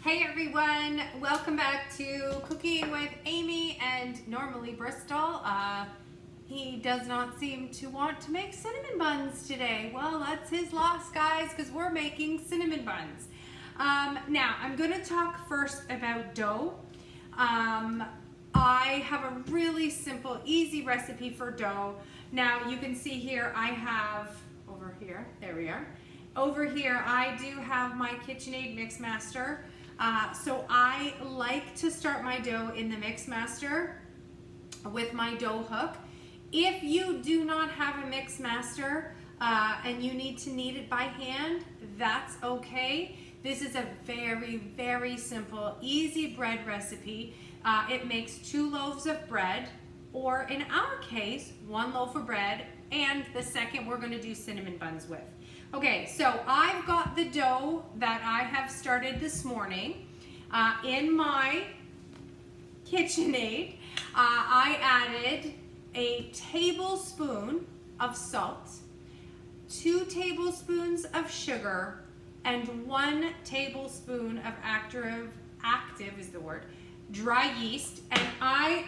Hey everyone, welcome back to Cooking with Aimee and normally Bristol. He does not seem to want to make cinnamon buns today. Well, that's his loss, guys, because we're making cinnamon buns. Now, I'm going to talk first about dough. I have a really simple, easy recipe for dough. Now, you can see here I have, over here, there we are. Over here, I do have my KitchenAid Mixmaster. So I like to start my dough in the Mixmaster with my dough hook. If you do not have a Mixmaster and you need to knead it by hand, that's okay. This is a very, very simple, easy bread recipe. It makes 2 loaves of bread, or in our case, 1 loaf of bread, and the second we're going to do cinnamon buns with. Okay, so I've got the dough that I have started this morning in my KitchenAid. I added a tablespoon of salt, 2 tablespoons of sugar, and 1 tablespoon of active is the word, dry yeast, and I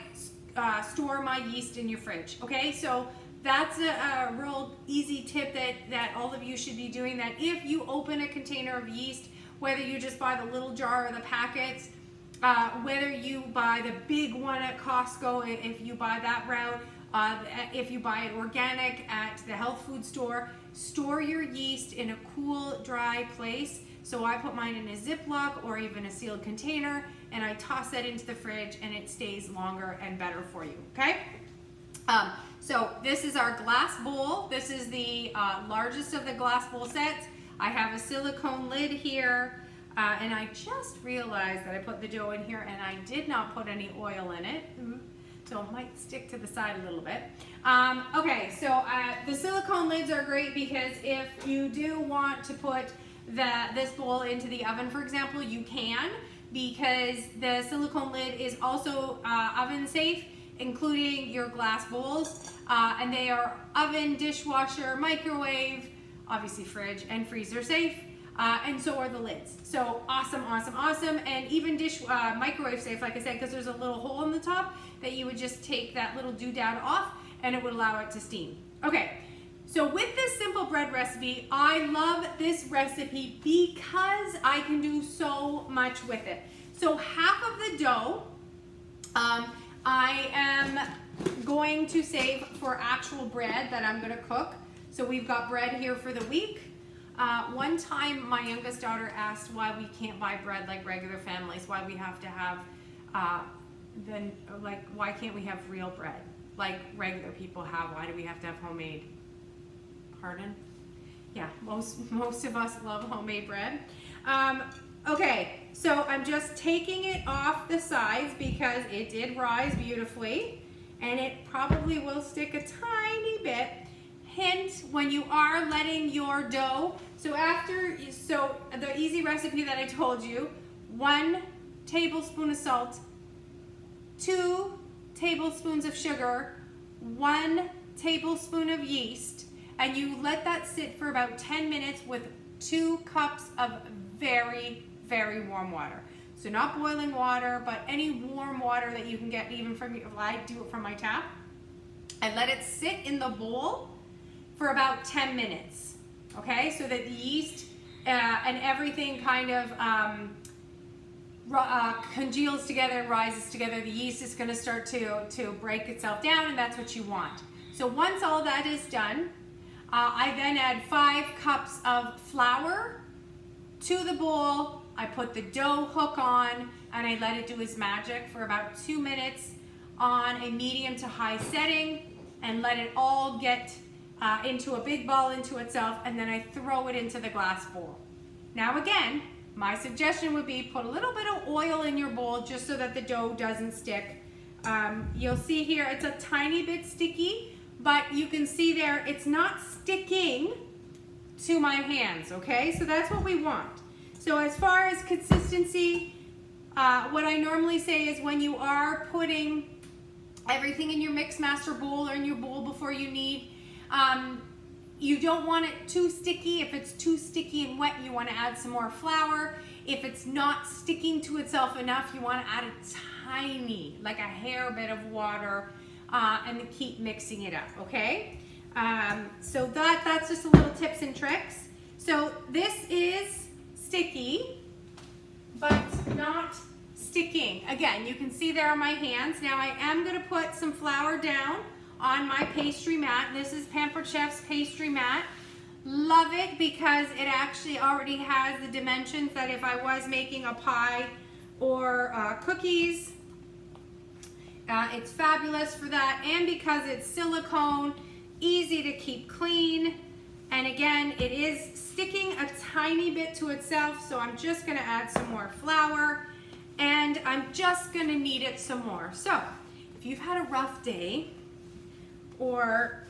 store my yeast in your fridge. Okay, so that's a real easy tip that all of you should be doing, that if you open a container of yeast, whether you just buy the little jar or the packets, whether you buy the big one at Costco, if you buy that route, if you buy it organic at the health food store, store your yeast in a cool, dry place. So I put mine in a Ziploc or even a sealed container, and I toss that into the fridge, and it stays longer and better for you, okay? So this is our glass bowl. This is the largest of the glass bowl sets. I have a silicone lid here, and I just realized that I put the dough in here and I did not put any oil in it. So it might stick to the side a little bit. Okay, so the silicone lids are great because if you do want to put this bowl into the oven, for example, you can, because the silicone lid is also oven safe, including your glass bowls, and they are oven, dishwasher, microwave, obviously fridge and freezer safe, and so are the lids. So awesome, awesome, awesome, and even microwave safe, like I said, because there's a little hole in the top that you would just take that little doodad off and it would allow it to steam. Okay, so with this simple bread recipe, I love this recipe because I can do so much with it. So half of the dough, I am going to save for actual bread that I'm going to cook. So we've got bread here for the week. One time my youngest daughter asked why we can't buy bread like regular families, why we have to have, why can't we have real bread like regular people have? Why do we have to have homemade? Pardon? Yeah, most of us love homemade bread. Okay, so I'm just taking it off the sides because it did rise beautifully, and it probably will stick a tiny bit. Hint, when you are letting your dough, so the easy recipe that I told you, 1 tablespoon of salt, 2 tablespoons of sugar, 1 tablespoon of yeast, and you let that sit for about 10 minutes with 2 cups of very, very warm water. So not boiling water, but any warm water that you can get even from I do it from my tap. And let it sit in the bowl for about 10 minutes, okay? So that the yeast and everything kind of congeals together, rises together. The yeast is gonna start to break itself down, and that's what you want. So once all that is done, I then add 5 cups of flour to the bowl. I put the dough hook on, and I let it do its magic for about 2 minutes on a medium to high setting, and let it all get into a big ball into itself, and then I throw it into the glass bowl. Now again, my suggestion would be put a little bit of oil in your bowl just so that the dough doesn't stick. You'll see here it's a tiny bit sticky, but you can see there it's not sticking to my hands, okay? So that's what we want. So as far as consistency, what I normally say is when you are putting everything in your Mixmaster bowl or in your bowl before you knead, You don't want it too sticky. If it's too sticky and wet, you want to add some more flour. If it's not sticking to itself enough, you want to add a tiny, like a hair bit of water, and then keep mixing it up, okay? So that's just a little tips and tricks. So this is sticky, but not sticking. Again, you can see there on my hands. Now I am going to put some flour down on my pastry mat. This is Pampered Chef's pastry mat. Love it because it actually already has the dimensions that if I was making a pie or cookies, it's fabulous for that. And because it's silicone, easy to keep clean. And again, it is sticking a tiny bit to itself, so I'm just gonna add some more flour, and I'm just gonna knead it some more. So, if you've had a rough day, or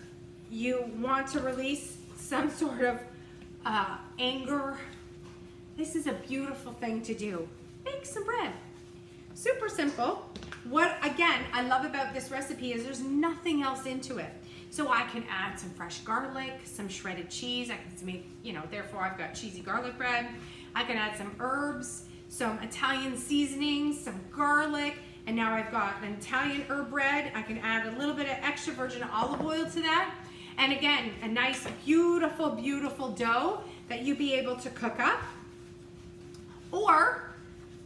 you want to release some sort of anger, this is a beautiful thing to do. Make some bread. Super simple. What, again, I love about this recipe is there's nothing else into it. So I can add some fresh garlic, some shredded cheese. I can make, therefore I've got cheesy garlic bread. I can add some herbs, some Italian seasonings, some garlic, and now I've got an Italian herb bread. I can add a little bit of extra virgin olive oil to that. And again, a nice, beautiful, beautiful dough that you'll be able to cook up. Or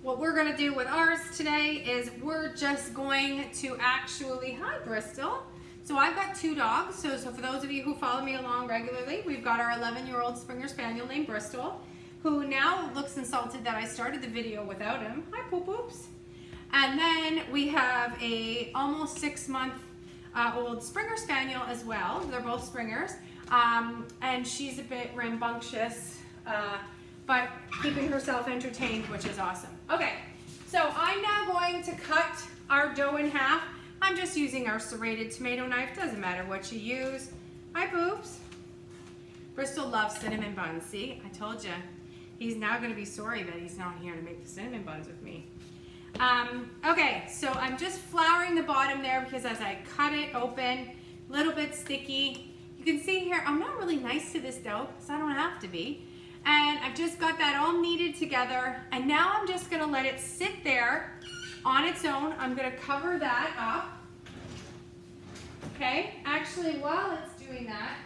what we're gonna do with ours today is we're just going to actually, hi Bristol. So I've got 2 dogs, so for those of you who follow me along regularly, we've got our 11-year-old Springer Spaniel named Bristol, who now looks insulted that I started the video without him. Hi, Poop Poops. And then we have a almost 6-month old Springer Spaniel as well. They're both Springers. And she's a bit rambunctious, but keeping herself entertained, which is awesome. Okay, so I'm now going to cut our dough in half. I'm just using our serrated tomato knife. Doesn't matter what you use. Hi, Poops. Bristol loves cinnamon buns. See, I told you. He's now going to be sorry that he's not here to make the cinnamon buns with me. Okay, so I'm just flouring the bottom there because as I cut it open, a little bit sticky. You can see here, I'm not really nice to this dough because I don't have to be. And I've just got that all kneaded together. And now I'm just going to let it sit there on its own. I'm going to cover that up. Okay, actually while it's doing that,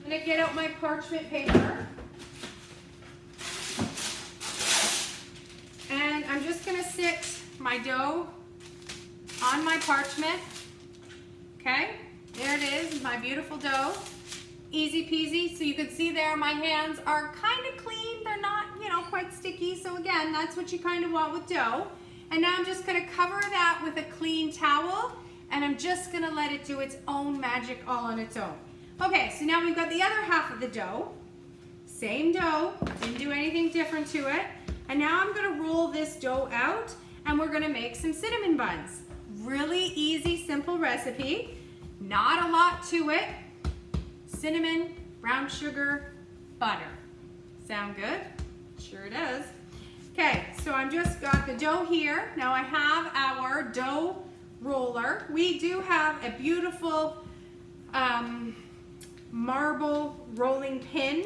I'm going to get out my parchment paper. And I'm just going to sit my dough on my parchment. Okay, there it is, my beautiful dough. Easy peasy. So you can see there my hands are kind of clean. They're not, quite sticky. So again, that's what you kind of want with dough. And now I'm just going to cover that with a clean towel, and I'm just going to let it do its own magic all on its own. Okay, so now we've got the other half of the dough. Same dough, didn't do anything different to it. And now I'm going to roll this dough out, and we're going to make some cinnamon buns. Really easy, simple recipe. Not a lot to it. Cinnamon, brown sugar, butter. Sound good? Sure does. Okay, so I'm just got the dough here. Now I have our dough roller. We do have a beautiful marble rolling pin.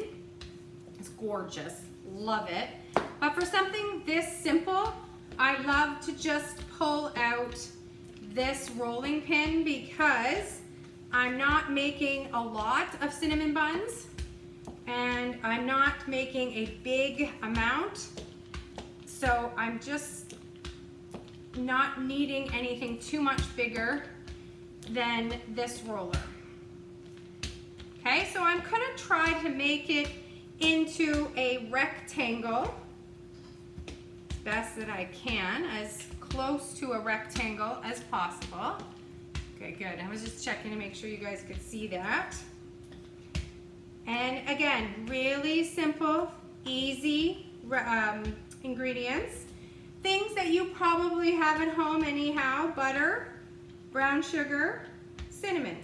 It's gorgeous, love it. But for something this simple, I love to just pull out this rolling pin because I'm not making a lot of cinnamon buns and I'm not making a big amount. So I'm just not needing anything too much bigger than this roller. Okay, so I'm gonna try to make it into a rectangle best that I can, as close to a rectangle as possible. Okay, good. I was just checking to make sure you guys could see that. And again, really simple, easy ingredients. Things that you probably have at home anyhow: butter, brown sugar, cinnamon.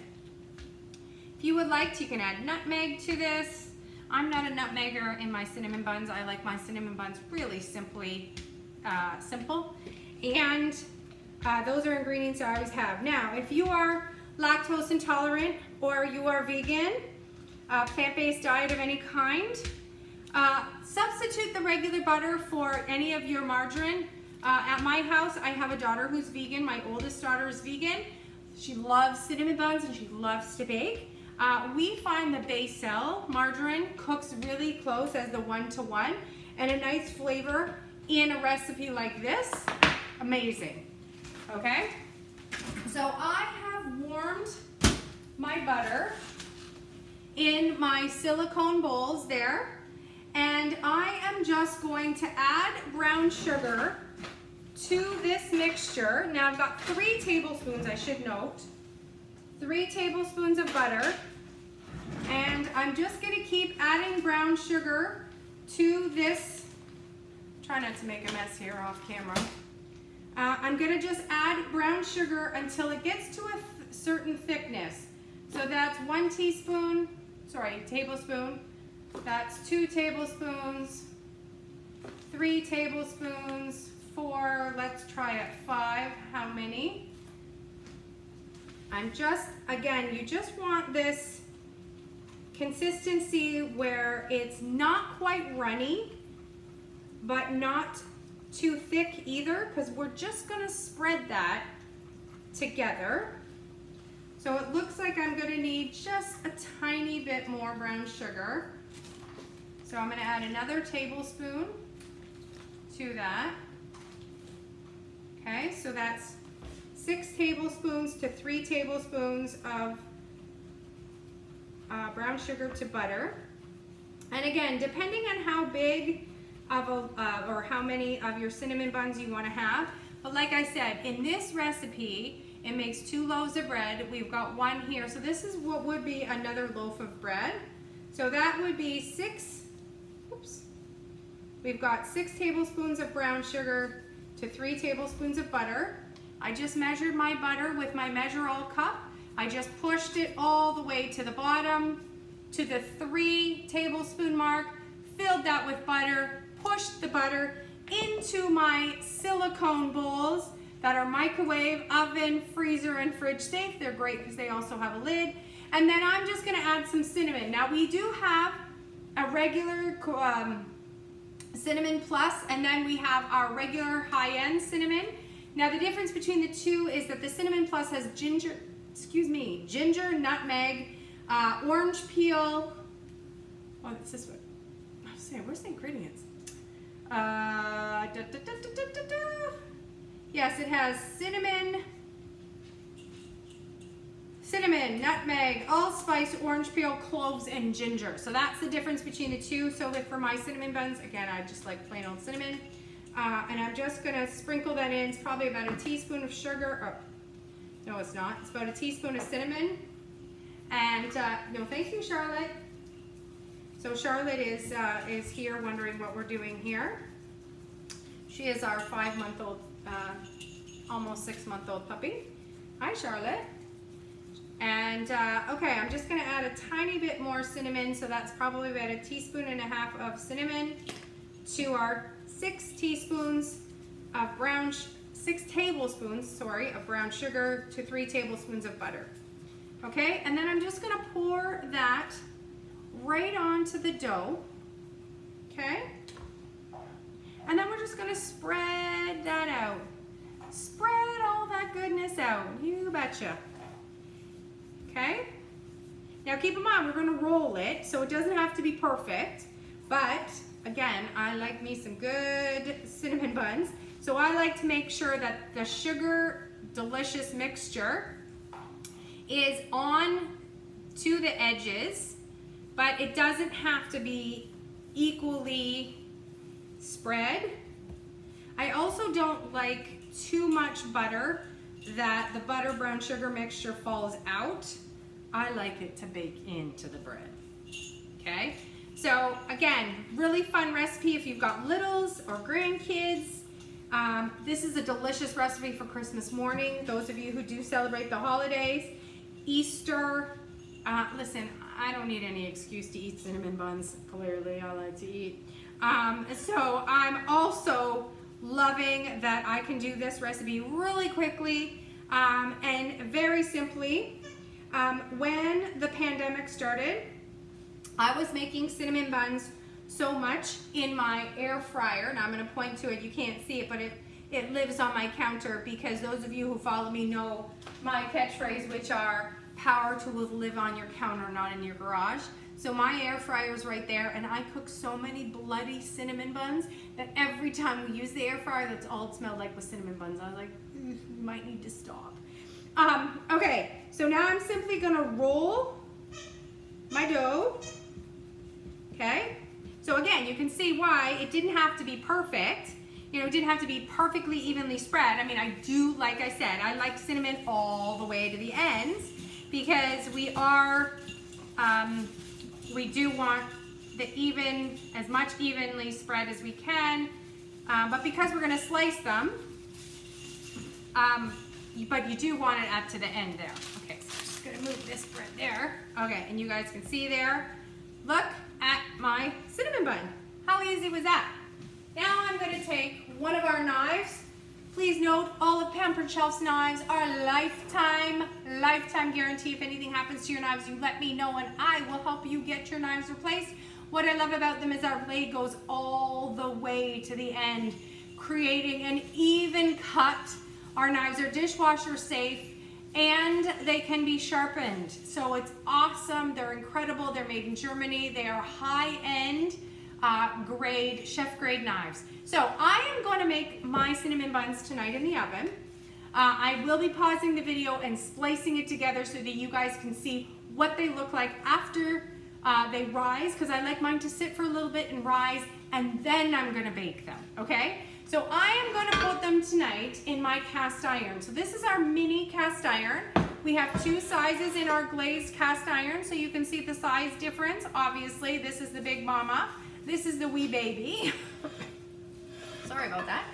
If you would like to, you can add nutmeg to this. I'm not a nutmegger in my cinnamon buns. I like my cinnamon buns really simple. And those are ingredients I always have. Now, if you are lactose intolerant or you are vegan, plant-based diet of any kind. Substitute the regular butter for any of your margarine. At my house, I have a daughter who's vegan. My oldest daughter is vegan. She loves cinnamon buns and she loves to bake. We find the Baicel margarine cooks really close as the 1-to-1, and a nice flavor in a recipe like this. Amazing. Okay? So I have warmed my butter in my silicone bowls there, and I am just going to add brown sugar to this mixture. Now I've got 3 tablespoons, I should note. 3 tablespoons of butter, and I'm just going to keep adding brown sugar to this. Try not to make a mess here off camera. I'm going to just add brown sugar until it gets to a certain thickness. So that's 1 tablespoon. That's 2 tablespoons, 3 tablespoons, 4, let's try it, 5. How many? I'm just, again, you just want this consistency where it's not quite runny, but not too thick either, because we're just going to spread that together. So it looks like I'm going to need just a tiny bit more brown sugar. So I'm going to add another tablespoon to that. Okay, so that's 6 tablespoons to 3 tablespoons of brown sugar to butter. And again, depending on how big of or how many of your cinnamon buns you want to have, but like I said, in this recipe, it makes 2 loaves of bread. We've got 1 here, so this is what would be another loaf of bread. So that would be 6, oops. We've got 6 tablespoons of brown sugar to 3 tablespoons of butter. I just measured my butter with my measure-all cup. I just pushed it all the way to the bottom, to the 3 tablespoon mark, filled that with butter, pushed the butter into my silicone bowls that are microwave, oven, freezer, and fridge safe. They're great because they also have a lid. And then I'm just gonna add some cinnamon. Now we do have a regular cinnamon plus, and then we have our regular high-end cinnamon. Now the difference between the two is that the cinnamon plus has ginger, nutmeg, orange peel. Oh, it's this one. I say, where's the ingredients? Yes, it has cinnamon, nutmeg, allspice, orange peel, cloves, and ginger. So that's the difference between the two. So for my cinnamon buns, again, I just like plain old cinnamon. And I'm just gonna sprinkle that in. It's probably about a teaspoon of sugar. Oh, no, it's not. It's about a teaspoon of cinnamon. And no, thank you, Charlotte. So Charlotte is here wondering what we're doing here. She is our 5-month-old, almost 6-month-old puppy. Hi, Charlotte. And okay, I'm just gonna add a tiny bit more cinnamon. So that's probably about a teaspoon and a half of cinnamon to our 6 tablespoons of brown sugar to 3 tablespoons of butter. Okay, and then I'm just gonna pour that right onto the dough. Okay, and then we're just gonna spread that out. Spread all that goodness out, you betcha. Okay, now keep in mind, we're gonna roll it, so it doesn't have to be perfect, but again, I like me some good cinnamon buns, so I like to make sure that the sugar delicious mixture is on to the edges, but it doesn't have to be equally spread. I also don't like too much butter that the butter brown sugar mixture falls out. I like it to bake into the bread. Okay, so again, really fun recipe if you've got littles or grandkids. This is a delicious recipe for Christmas morning. Those of you who do celebrate the holidays, Easter. Listen, I don't need any excuse to eat cinnamon buns. Clearly, I like to eat. So I'm also loving that I can do this recipe really quickly and very simply. When the pandemic started, I was making cinnamon buns so much in my air fryer. Now I'm going to point to it. You can't see it, but it lives on my counter because those of you who follow me know my catchphrase, which are power tools live on your counter, not in your garage. So my air fryer is right there, and I cook so many bloody cinnamon buns that every time we use the air fryer, that's all it smelled like was cinnamon buns. I was like, you might need to stop. Okay, so now I'm simply gonna roll my dough, okay? So again, you can see why it didn't have to be perfect. You know, it didn't have to be perfectly evenly spread. I mean, I do, like I said, I like cinnamon all the way to the ends because we do want as much evenly spread as we can. But because we're gonna slice them, but you do want it up to the end there. Okay, so I'm just gonna move this bread there. Okay, and you guys can see there, look at my cinnamon bun. How easy was that? Now I'm gonna take one of our knives. Please note, all of Pampered Shelf's knives are lifetime guarantee. If anything happens to your knives, you let me know and I will help you get your knives replaced. What I love about them is our blade goes all the way to the end, creating an even cut. Our knives are dishwasher safe and they can be sharpened. So it's awesome, they're incredible, they're made in Germany, they are high-end grade, chef grade knives. So I am going to make my cinnamon buns tonight in the oven. I will be pausing the video and splicing it together so that you guys can see what they look like after they rise, because I like mine to sit for a little bit and rise, and then I'm going to bake them, okay? So I am going to put them tonight in my cast iron. So this is our mini cast iron. We have two sizes in our glazed cast iron, so you can see the size difference. Obviously, this is the big mama. This is the wee baby. Sorry about that.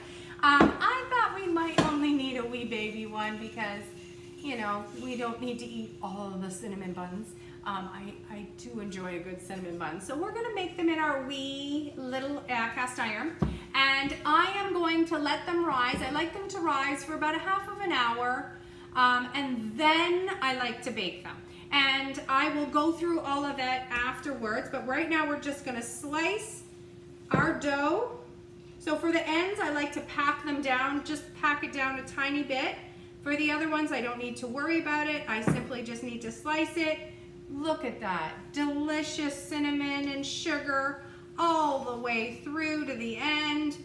I thought we might only need a wee baby one because, you know, we don't need to eat all of the cinnamon buns. I do enjoy a good cinnamon bun. So we're gonna make them in our wee little cast iron. And I am going to let them rise. I like them to rise for about a half of an hour. And then I like to bake them. And I will go through all of that afterwards. But right now we're just gonna slice our dough. So for the ends, I like to pack them down, just pack it down a tiny bit. For the other ones, I don't need to worry about it. I simply just need to slice it. Look at that, delicious cinnamon and sugar all the way through to the end.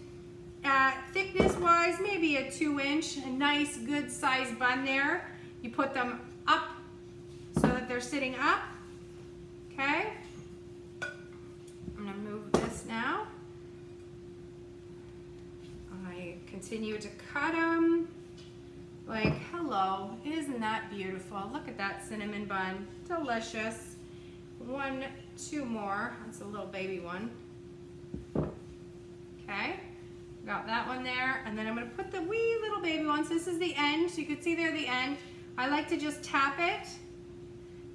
Thickness-wise, maybe a 2-inch, a nice good sized bun there. You put them up so that they're sitting up, okay? I'm gonna move this now. I continue to cut them. Like, hello, isn't that beautiful? Look at that cinnamon bun, delicious. 1, 2 more, that's a little baby one. Okay, got that one there, and then I'm gonna put the wee little baby ones. This is the end, so you can see there the end. I like to just tap it,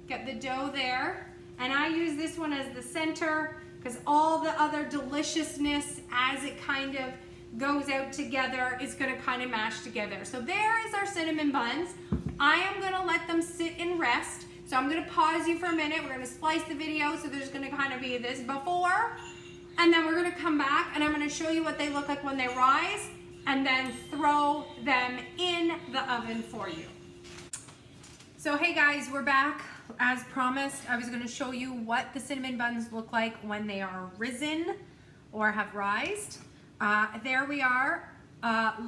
get the dough there, and I use this one as the center because all the other deliciousness as it kind of goes out together is going to kind of mash together. So there is our cinnamon buns. I am going to let them sit and rest. So I'm going to pause you for a minute. We're going to splice the video. So there's going to kind of be this before, and then we're going to come back and I'm going to show you what they look like when they rise and then throw them in the oven for you. So hey guys, we're back. As promised, I was going to show you what the cinnamon buns look like when they are risen or have rised. There we are.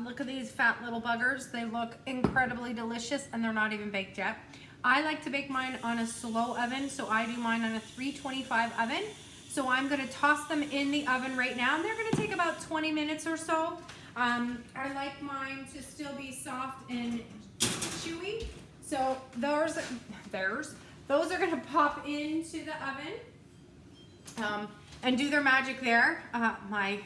Look at these fat little buggers. They look incredibly delicious and they're not even baked yet. I like to bake mine on a slow oven, so I do mine on a 325 oven. So I'm going to toss them in the oven right now. They're going to take about 20 minutes or so. I like mine to still be soft and chewy. So those are going to pop into the oven and do their magic there. My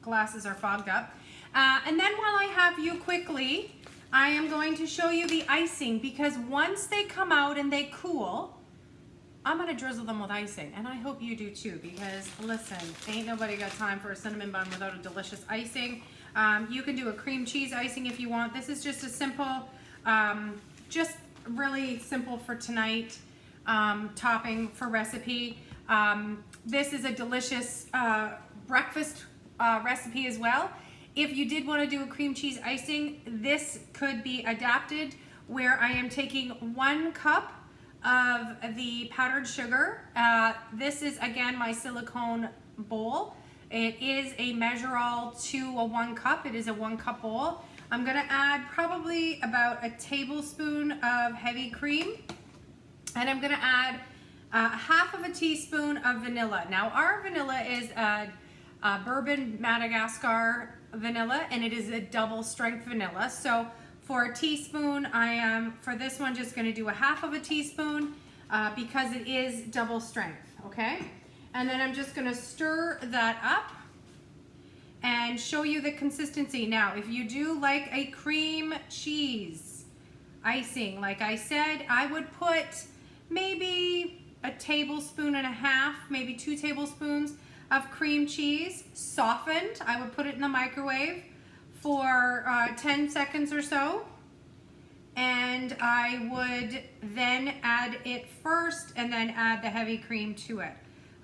glasses are fogged up. And then while I have you quickly, I am going to show you the icing, because once they come out and they cool, I'm going to drizzle them with icing. And I hope you do too, because listen, ain't nobody got time for a cinnamon bun without a delicious icing. You can do a cream cheese icing if you want. This is just a simple, just really simple for tonight topping for recipe. This is a delicious breakfast recipe as well. If you did want to do a cream cheese icing, this could be adapted, where I am taking 1 cup of the powdered sugar. This is again my silicone bowl. It is a measure all to a 1 cup. It is a 1 cup bowl. I'm gonna add probably about a tablespoon of heavy cream, and I'm gonna add half of a teaspoon of vanilla. Now our vanilla is a bourbon Madagascar vanilla, and it is a double strength vanilla. So for a teaspoon, I am for this one just going to do a half of a teaspoon because it is double strength, okay? And then I'm just going to stir that up and show you the consistency. Now, if you do like a cream cheese icing, like I said, I would put maybe a tablespoon and a half, maybe 2 tablespoons of cream cheese, softened. I would put it in the microwave for 10 seconds or so, and I would then add it first and then add the heavy cream to it.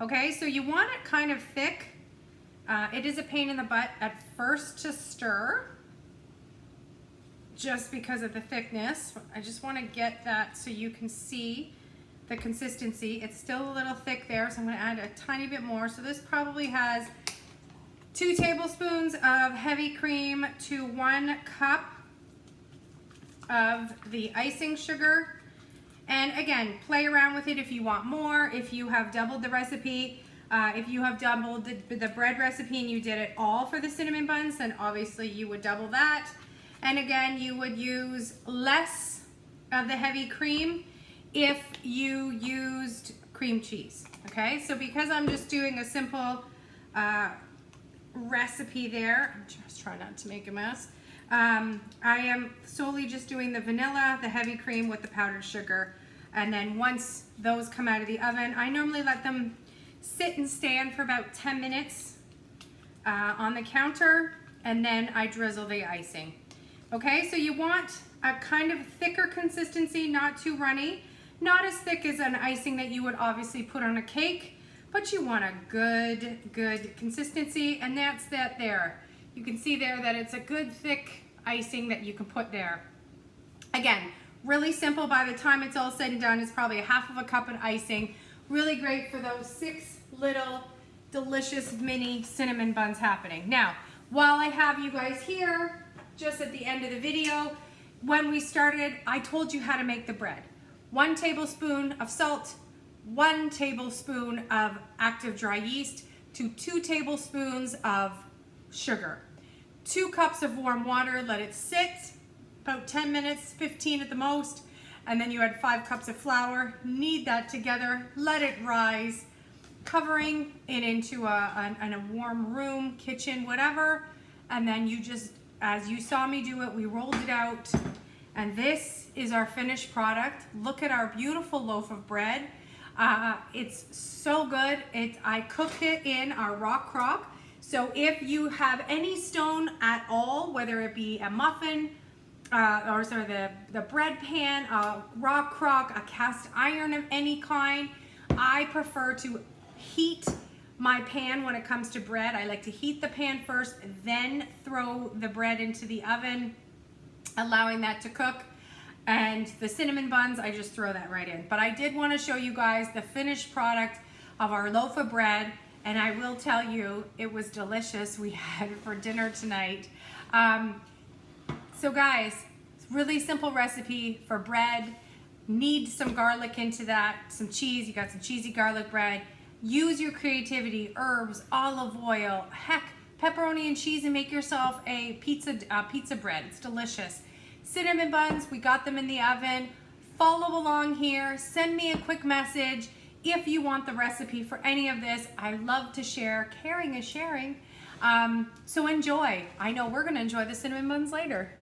Okay, so you want it kind of thick. It is a pain in the butt at first to stir, just because of the thickness. I just want to get that so you can see the consistency. It's still a little thick there, so I'm going to add a tiny bit more. So this probably has 2 tablespoons of heavy cream to 1 cup of the icing sugar. And again, play around with it if you want more. If you have doubled the recipe, if you have doubled the bread recipe and you did it all for the cinnamon buns, then obviously you would double that. And again, you would use less of the heavy cream if you used cream cheese, okay? So because I'm just doing a simple recipe there, I'm just trying not to make a mess. I am solely just doing the vanilla, the heavy cream with the powdered sugar. And then once those come out of the oven, I normally let them sit and stand for about 10 minutes on the counter, and then I drizzle the icing. Okay, so you want a kind of thicker consistency, not too runny. Not as thick as an icing that you would obviously put on a cake, but you want a good consistency, and that's that there. You can see there that it's a good thick icing that you can put there. Again, really simple. By the time it's all said and done, it's probably a half of a cup of icing. Really great for those 6 little delicious mini cinnamon buns happening. Now, while I have you guys here, just at the end of the video, when we started, I told you how to make the bread. 1 tablespoon of salt, 1 tablespoon of active dry yeast to 2 tablespoons of sugar. 2 cups of warm water, let it sit about 10 minutes, 15 at the most, and then you add 5 cups of flour, knead that together, let it rise, covering it into a warm room, kitchen, whatever, and then you just, as you saw me do it, we rolled it out. And this is our finished product. Look at our beautiful loaf of bread. It's so good. I cooked it in our rock crock. So if you have any stone at all, whether it be a muffin, or sorry, the bread pan, a rock crock, a cast iron of any kind, I prefer to heat my pan when it comes to bread. I like to heat the pan first, then throw the bread into the oven, allowing that to cook. And the cinnamon buns, I just throw that right in. But I did want to show you guys the finished product of our loaf of bread, and I will tell you, it was delicious. We had it for dinner tonight. So guys, it's a really simple recipe for bread. Need some garlic into that, some cheese. You got some cheesy garlic bread. Use your creativity, herbs, olive oil, heck, pepperoni and cheese, and make yourself a pizza bread. It's delicious. Cinnamon buns, we got them in the oven. Follow along here. Send me a quick message if you want the recipe for any of this. I love to share. Caring is sharing. So enjoy. I know we're going to enjoy the cinnamon buns later.